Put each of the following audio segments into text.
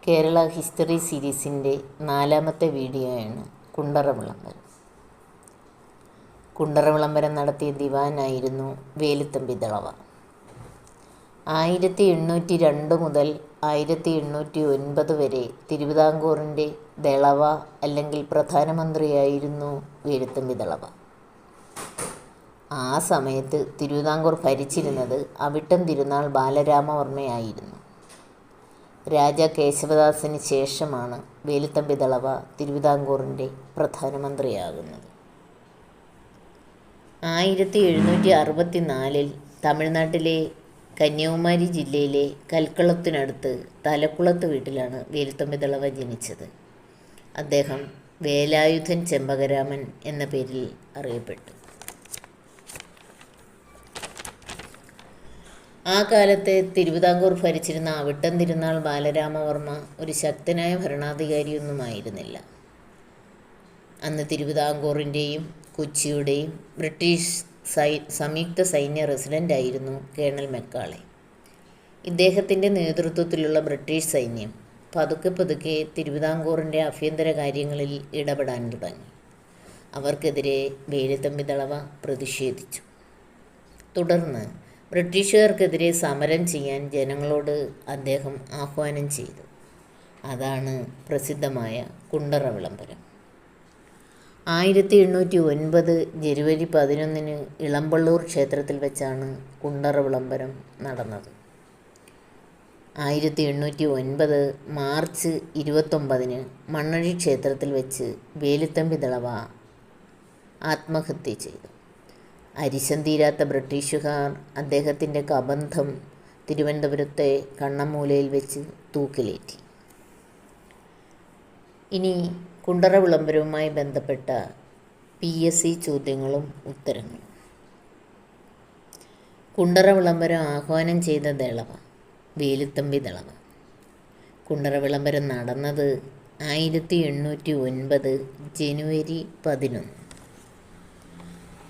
Kerala history സീരീസിൻ്റെ 4ാമത്തെ വീഡിയോയാണ് കുണ്ടറ വിളംബരം. കുണ്ടറ വിളംബരം നടത്തിയ ദിവാനായിരുന്നു വേലുത്തമ്പി ദളവ. 1802 മുതൽ 1809 വരെ തിരുവിതാംകൂറിൻ്റെ ദളവ അല്ലെങ്കിൽ പ്രധാനമന്ത്രിയായിരുന്നു വേലുത്തമ്പി ദളവ. ആ സമയത്ത് തിരുവിതാംകൂർ ഭരിച്ചിരുന്നത് അവിട്ടം തിരുനാൾ ബാലരാമവർമ്മയായിരുന്നു. രാജാ കേശവദാസന് ശേഷമാണ് വേലുത്തമ്പി ദളവ തിരുവിതാംകൂറിൻ്റെ പ്രധാനമന്ത്രിയാകുന്നത്. 1764 തമിഴ്നാട്ടിലെ കന്യാകുമാരി ജില്ലയിലെ കൽക്കുളത്തിനടുത്ത് തലക്കുളത്ത് വീട്ടിലാണ് വേലുത്തമ്പി ദളവ ജനിച്ചത്. അദ്ദേഹം വേലായുധൻ ചെമ്പകരാമൻ എന്ന പേരിൽ അറിയപ്പെട്ടു. ആ കാലത്ത് തിരുവിതാംകൂർ ഭരിച്ചിരുന്ന അവിട്ടം തിരുനാൾ ബാലരാമവർമ്മ ഒരു ശക്തനായ ഭരണാധികാരിയൊന്നുമായിരുന്നില്ല. അന്ന് തിരുവിതാംകൂറിൻ്റെയും കൊച്ചിയുടെയും ബ്രിട്ടീഷ് സംയുക്ത സൈന്യ റെസിഡൻ്റായിരുന്നു കേണൽ മെക്കാളെ. ഇദ്ദേഹത്തിൻ്റെ നേതൃത്വത്തിലുള്ള ബ്രിട്ടീഷ് സൈന്യം പതുക്കെ തിരുവിതാംകൂറിൻ്റെ ആഭ്യന്തര കാര്യങ്ങളിൽ ഇടപെടാൻ തുടങ്ങി. അവർക്കെതിരെ വേലുത്തമ്പി ദളവ പ്രതിഷേധിച്ചു. തുടർന്ന് ബ്രിട്ടീഷുകാർക്കെതിരെ സമരം ചെയ്യാൻ ജനങ്ങളോട് അദ്ദേഹം ആഹ്വാനം ചെയ്തു. അതാണ് പ്രസിദ്ധമായ കുണ്ടറ വിളംബരം. 1809 ജനുവരി 11 ഇളമ്പള്ളൂർ ക്ഷേത്രത്തിൽ വെച്ചാണ് കുണ്ടറ വിളംബരം നടന്നത്. 1809 മാർച്ച് 29 മണ്ണഴി ക്ഷേത്രത്തിൽ വെച്ച് വേലുത്തമ്പി ദളവ ആത്മഹത്യ ചെയ്തു. അരിശം തീരാത്ത ബ്രിട്ടീഷുകാർ അദ്ദേഹത്തിൻ്റെ കബന്ധം തിരുവനന്തപുരത്തെ കണ്ണമ്മൂലയിൽ വെച്ച് തൂക്കിലേറ്റി. ഇനി കുണ്ടറ വിളംബരവുമായി ബന്ധപ്പെട്ട PSC ചോദ്യങ്ങളും ഉത്തരങ്ങളും. കുണ്ടറ വിളംബരം ആഹ്വാനം ചെയ്ത ദളവ വേലുത്തമ്പി ദളവ. കുണ്ടറ വിളംബരം നടന്നത് 1809 ജനുവരി 11.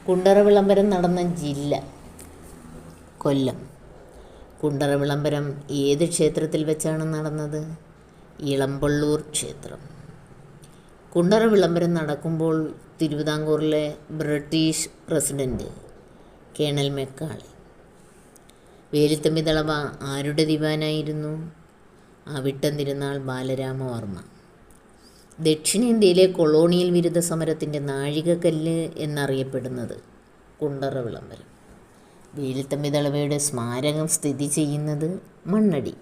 കുണ്ടറ വിളംബരം നടന്ന ജില്ല കൊല്ലം. കുണ്ടറ വിളംബരം ഏത് ക്ഷേത്രത്തിൽ വെച്ചാണ് നടന്നത്? ഇളമ്പള്ളൂർ ക്ഷേത്രം. കുണ്ടറ വിളംബരം നടക്കുമ്പോൾ തിരുവിതാംകൂറിലെ British president colonel Macaulay. Veluthampi Dalawa ആരുടെ ദിവാനായിരുന്നു? അവിട്ടം തിരുനാൾ ബാലരാമവർമ്മ. ദക്ഷിണേന്ത്യയിലെ കൊളോണിയൽ വിരുദ്ധ സമരത്തിൻ്റെ നാഴികക്കല്ല് എന്നറിയപ്പെടുന്നത് കുണ്ടറ വിളംബരം. വേലുത്തമ്പി ദളവയുടെ സ്മാരകം സ്ഥിതി ചെയ്യുന്നത് മണ്ണടി.